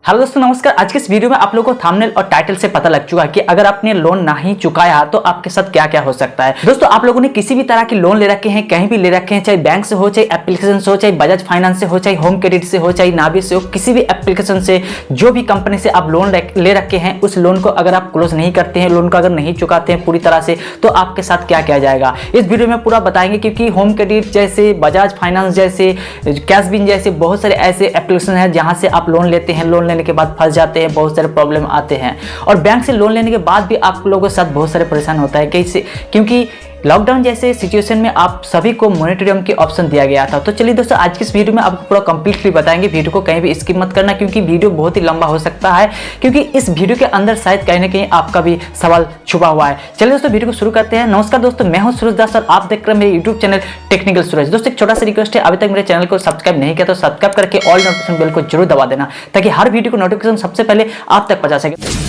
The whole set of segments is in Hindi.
हेलो दोस्तों नमस्कार। आज के इस वीडियो में आप लोगों को थंबनेल और टाइटल से पता लग चुका है कि अगर आपने लोन नहीं चुकाया तो आपके साथ क्या क्या हो सकता है। दोस्तों आप लोगों ने किसी भी तरह के लोन ले रखे हैं, कहीं भी ले रखे हैं, चाहे बैंक से हो, चाहे एप्लीकेशन से हो, चाहे बजाज फाइनेंस से हो, चाहे होम क्रेडिट से हो, चाहे नावी से हो, किसी भी एप्लीकेशन से, जो भी कंपनी से आप लोन ले रखे हैं, उस लोन को अगर आप क्लोज नहीं करते हैं, लोन को अगर नहीं चुकाते हैं पूरी तरह से, तो आपके साथ क्या किया जाएगा इस वीडियो में पूरा बताएंगे। क्योंकि होम क्रेडिट जैसे, बजाज फाइनेंस जैसे, कैशबिन जैसे बहुत सारे ऐसे एप्लीकेशन हैं जहां से आप लोन लेते हैं, लोन लेने के बाद फंस जाते हैं, बहुत सारे प्रॉब्लम आते हैं। और बैंक से लोन लेने के बाद भी आप लोगों के साथ बहुत सारे परेशान होता है कैसे, क्योंकि लॉकडाउन जैसे सिचुएशन में आप सभी को मॉनिटरिंग की ऑप्शन दिया गया था। तो चलिए दोस्तों आज की इस वीडियो में आपको पूरा कंप्लीटली बताएंगे। वीडियो को कहीं भी स्किप मत करना क्योंकि वीडियो बहुत ही लंबा हो सकता है, क्योंकि इस वीडियो के अंदर शायद कहीं ना कहीं आपका भी सवाल छुपा हुआ है। चलिए दोस्तों वीडियो को शुरू करते हैं। नमस्कार दोस्तों, मैं हूं सूरज दास और आप देख रहे हैं मेरे यूट्यूब चैनल टेक्निकल सूरज। दोस्तों एक छोटा सा रिक्वेस्ट है, अभी तक मेरे चैनल को सब्सक्राइब नहीं किया तो सब्सक्राइब करके ऑल नोटिफिकेशन बेल को जरूर दबा देना ताकि हर वीडियो को नोटिफिकेशन सबसे पहले आप तक पहुंचा सके।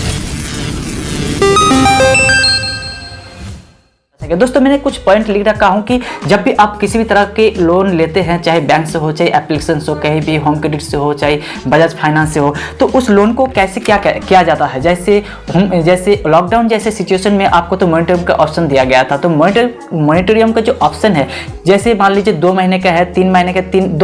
दोस्तों मैंने कुछ पॉइंट लिख रखा हूं कि जब भी आप किसी भी तरह के लोन लेते हैं, चाहे बैंक से हो, चाहे एप्लीकेशन से हो, कहीं भी होम क्रेडिट से हो, चाहे बजाज फाइनेंस से हो, तो उस लोन को कैसे क्या किया जाता है। जैसे लॉकडाउन जैसे सिचुएशन में आपको तो मॉनिटरिंग का ऑप्शन दिया गया था। तो मॉनिटरिंग का जो ऑप्शन है, जैसे मान लीजिए 2 महीने का है, 3 महीने का,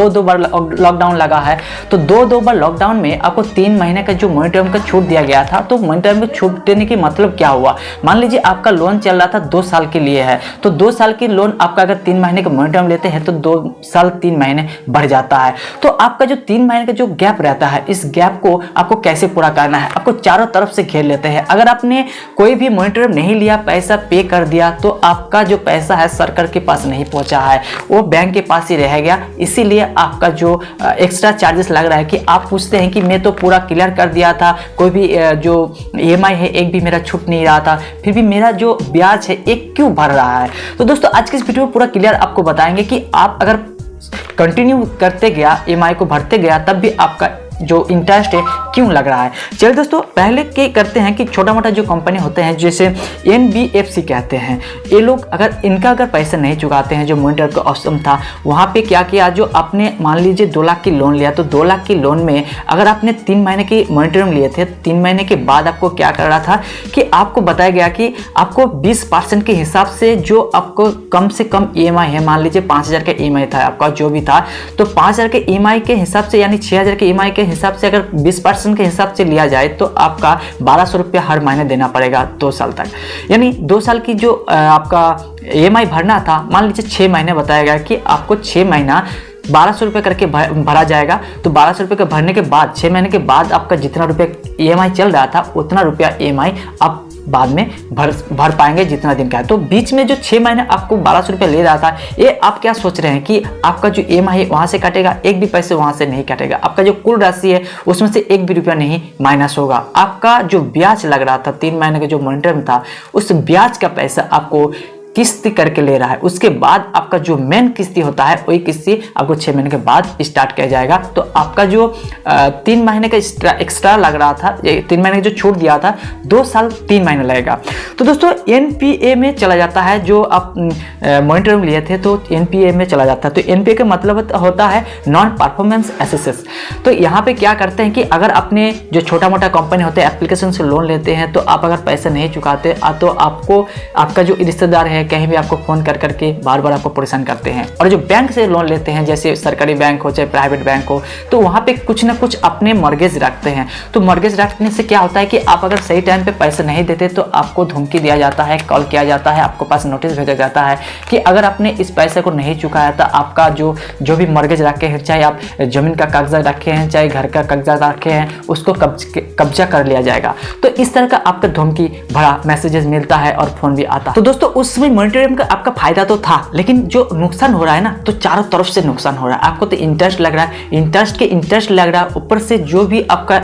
दो बार लॉकडाउन लगा है, तो दो बार लॉकडाउन में आपको 3 महीने का जो मॉनिटरिंग का छूट दिया गया था। तो मॉनिटरिंग को छूट देने की मतलब क्या हुआ, मान लीजिए आपका लोन चल रहा था 2 साल के लिए है, तो 2 साल की लोन आपका अगर 3 महीने का मॉनिटरिंग लेते हैं तो 2 साल 3 महीने बढ़ जाता है। तो आपका जो 3 महीने का जो गैप रहता है, इस गैप को आपको कैसे पूरा करना है, आपको चारों तरफ से घेर लेते हैं। अगर आपने कोई भी मॉनिटरिंग नहीं लिया, पैसा पे कर दिया, तो आपका जो पैसा है सरकार के पास नहीं पहुंचा है, वो बैंक के पास ही रह गया। इसीलिए आपका जो एक्स्ट्रा चार्जेस लग रहा है कि आप पूछते हैं कि मैं तो पूरा क्लियर कर दिया था, कोई भी जो EMI है एक भी मेरा छूट नहीं रहा था, फिर भी मेरा जो ब्याज है एक क्यों भर रहा है। तो दोस्तों आज की इस वीडियो में पूरा क्लियर आपको बताएंगे कि आप अगर कंटिन्यू करते गया, EMI को भरते गया, तब भी आपका जो इंटरेस्ट है क्यों लग रहा है। चलिए दोस्तों पहले के करते हैं कि छोटा मोटा जो कंपनी होते हैं जैसे NBFC कहते हैं, ये लोग अगर पैसे नहीं चुकाते हैं, जो मॉनिटर का ऑप्शन था वहाँ पे क्या किया, जो आपने मान लीजिए 2 लाख की लोन लिया, तो 2 लाख की लोन में अगर आपने 3 महीने की मॉनिटरिंग लिए थे, 3 महीने के बाद आपको क्या करना था कि आपको बताया गया कि आपको 20% के हिसाब से जो आपको कम से कम EMI है, मान लीजिए 5000 का EMI था आपका जो भी था, तो 5000 के EMI के हिसाब से यानी 6000 के EMI के हिसाब से अगर 20% के हिसाब से लिया जाए तो आपका 1200 रुपया हर महीने देना पड़ेगा 2 साल तक। यानी 2 साल की जो आपका EMI भरना था, मान लीजिए 6 महीने बताया गया कि आपको 6 महीना 1200 रुपये करके भरा जाएगा। तो 1200 रुपये के भरने के बाद 6 महीने के बाद आपका जितना रुपया EMI चल रहा था उतना रुपया EMI आप बाद में भर पाएंगे जितना दिन का है। तो बीच में जो 6 महीने आपको 1200 रुपये ले रहा था, ये आप क्या सोच रहे हैं कि आपका जो EMI है वहाँ से कटेगा, एक भी पैसे वहाँ से नहीं कटेगा, आपका जो कुल राशि है उसमें से एक भी रुपया नहीं माइनस होगा। आपका जो ब्याज लग रहा था 3 महीने का जो मॉनिटरिंग था, उस ब्याज का पैसा आपको किस्ती करके ले रहा है। उसके बाद आपका जो मेन किस्ती होता है वही किस्ती आपको 6 महीने के बाद स्टार्ट किया जाएगा। तो आपका जो 3 महीने का एक्स्ट्रा लग रहा था, 3 महीने का जो छूट दिया था, 2 साल 3 महीने लगेगा। तो दोस्तों NPA में चला जाता है, जो आप मॉनिटरिंग लिए थे तो NPA में चला जाता है। तो NPA का मतलब होता है नॉन परफॉर्मेंस एसेसेस। तो यहाँ पे क्या करते हैं कि अगर आपने जो छोटा मोटा कंपनी होते हैं एप्लीकेशन से लोन लेते हैं, तो आप अगर पैसे नहीं चुकाते तो आपको आपका जो रिश्तेदार है कहीं भी आपको फोन कर करके बार बार आपको परेशान करते हैं। और जो बैंक से लोन लेते हैं, जैसे सरकारी बैंक हो चाहे प्राइवेट बैंक हो, तो वहाँ पे कुछ ना कुछ अपने मॉर्गेज रखते हैं। तो मॉर्गेज रखने से क्या होता है कि आप अगर सही टाइम पे पैसे नहीं देते तो आपको धमकी दिया जाता है, कॉल किया जाता है, आपको पास नोटिस भेजा जाता है कि अगर आपने इस पैसे को नहीं चुकाया तो आपका जो भी मॉर्गेज रखे हैं, चाहे आप जमीन का कागजा रखे हैं, चाहे घर का कागजा रखे हैं, उसको कब्जा कर लिया जाएगा। तो इस तरह का आपका धमकी भरा मैसेजेस मिलता है और फोन भी आता है। तो दोस्तों उसमें मॉनिटरिंग का आपका फायदा तो था, लेकिन जो नुकसान हो रहा है ना, तो चारों तरफ से नुकसान हो रहा है। आपको तो इंटरेस्ट लग रहा है, इंटरेस्ट लग रहा है, ऊपर से जो भी आपका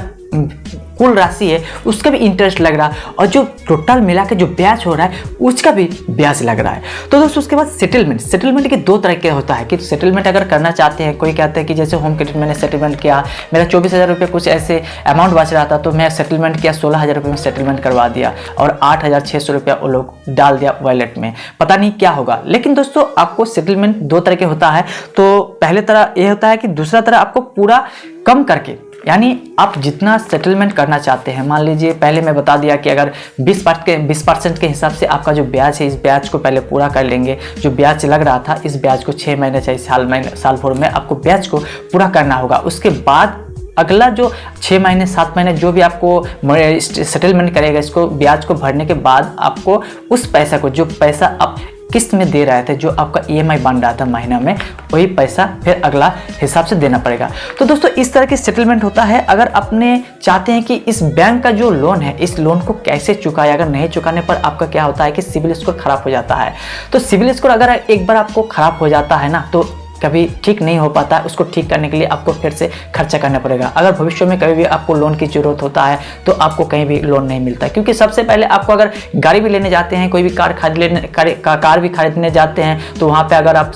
कुल राशि है उसका भी इंटरेस्ट लग रहा है, और जो टोटल मिला के जो ब्याज हो रहा है उसका भी ब्याज लग रहा है। तो दोस्तों उसके बाद सेटलमेंट के 2 तरह के होता है कि सेटलमेंट अगर करना चाहते हैं, कोई कहते हैं कि जैसे होम क्रेडिट मैंने सेटलमेंट किया, मेरा 24,000 रुपये कुछ ऐसे अमाउंट बच रहा था, तो मैं सेटलमेंट किया, 16,000 रुपये में सेटलमेंट करवा दिया और 8,600 रुपया वो लोग डाल दिया वॉलेट में, पता नहीं क्या होगा। लेकिन दोस्तों आपको सेटलमेंट 2 तरह के होता है। तो पहले तरह ये होता है कि दूसरा तरह आपको पूरा कम करके यानी आप जितना सेटलमेंट करना चाहते हैं, मान लीजिए पहले मैं बता दिया कि अगर 20% के हिसाब से आपका जो ब्याज है, इस ब्याज को पहले पूरा कर लेंगे। जो ब्याज लग रहा था इस ब्याज को 6 महीने चाहे साल भर में आपको ब्याज को पूरा करना होगा। उसके बाद अगला जो 6 महीने 7 महीने जो भी आपको सेटलमेंट करेगा, इसको ब्याज को भरने के बाद आपको उस पैसा को, जो पैसा आप किस्त में दे रहे थे, जो आपका EMI बन रहा था महीना में, वही पैसा फिर अगला हिसाब से देना पड़ेगा। तो दोस्तों इस तरह की सेटलमेंट होता है। अगर आपने चाहते हैं कि इस बैंक का जो लोन है, इस लोन को कैसे चुकाए, अगर नहीं चुकाने पर आपका क्या होता है कि सिविल स्कोर खराब हो जाता है। तो सिविल स्कोर अगर एक बार आपको खराब हो जाता है ना, तो कभी ठीक नहीं हो पाता है। उसको ठीक करने के लिए आपको फिर से खर्चा करना पड़ेगा। अगर भविष्य में कभी भी आपको लोन की जरूरत होता है तो आपको कहीं भी लोन नहीं मिलता है, क्योंकि सबसे पहले आपको अगर गाड़ी भी लेने जाते हैं, कोई भी कार भी खरीदने जाते हैं, तो वहाँ पे अगर आप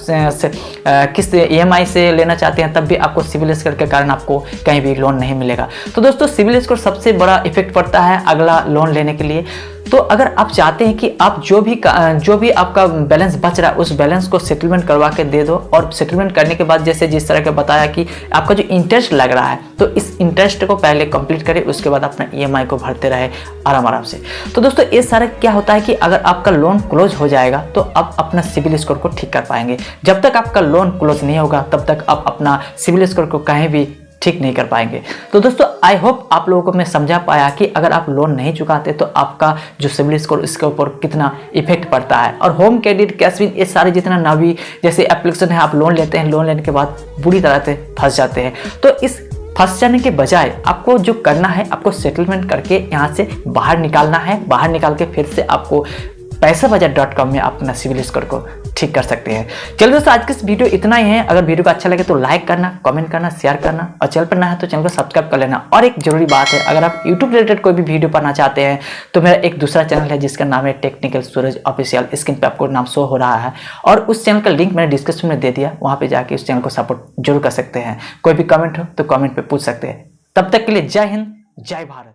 किस EMI से लेना चाहते हैं, तब भी आपको सिविल स्कोर के कारण आपको कहीं भी लोन नहीं मिलेगा। तो दोस्तों सिविल स्कोर सबसे बड़ा इफेक्ट पड़ता है अगला लोन लेने के लिए। तो अगर आप चाहते हैं कि आप जो भी आपका बैलेंस बच रहा है, उस बैलेंस को सेटलमेंट करवा के दे दो, और सेटलमेंट करने के बाद जैसे जिस तरह का बताया कि आपका जो इंटरेस्ट लग रहा है, तो इस इंटरेस्ट को पहले कंप्लीट करें, उसके बाद अपना EMI को भरते रहे आराम से। तो दोस्तों ये सारा क्या होता है कि अगर आपका लोन क्लोज हो जाएगा तो आप अपना सिविल स्कोर को ठीक कर पाएंगे। जब तक आपका लोन क्लोज नहीं होगा तब तक आप अपना सिविल स्कोर को कहीं भी ठीक नहीं कर पाएंगे। तो दोस्तों आई होप आप लोगों को मैं समझा पाया कि अगर आप लोन नहीं चुकाते तो आपका जो सिविल स्कोर, इसके ऊपर कितना इफेक्ट पड़ता है। और होम क्रेडिट, कैश विन, ये सारे जितना नवी जैसे एप्लीकेशन है, आप लोन लेते हैं, लोन लेने के बाद बुरी तरह से फंस जाते हैं। तो इस फंस जाने के बजाय आपको जो करना है, आपको सेटलमेंट करके यहाँ से बाहर निकालना है। बाहर निकाल के फिर से आपको पैसाबाजार.com में अपना सिविल स्कोर को ठीक कर सकते हैं। चलिए दोस्तों आज के इस वीडियो इतना ही है। अगर वीडियो को अच्छा लगे तो लाइक करना, कमेंट करना, शेयर करना, और चैनल पर नया है तो चैनल को सब्सक्राइब कर लेना। और एक जरूरी बात है, अगर आप यूट्यूब रिलेटेड कोई भी वीडियो पाना चाहते हैं तो मेरा एक दूसरा चैनल है जिसका नाम है टेक्निकल सूरज ऑफिशियल। स्क्रीन पे आपको नाम शो हो रहा है, और उस चैनल का लिंक मैंने डिस्क्रिप्शन में दे दिया, वहाँ पे जाके उस चैनल को सपोर्ट जरूर कर सकते हैं। कोई भी कमेंट हो तो कमेंट पे पूछ सकते हैं। तब तक के लिए जय हिंद, जय भारत।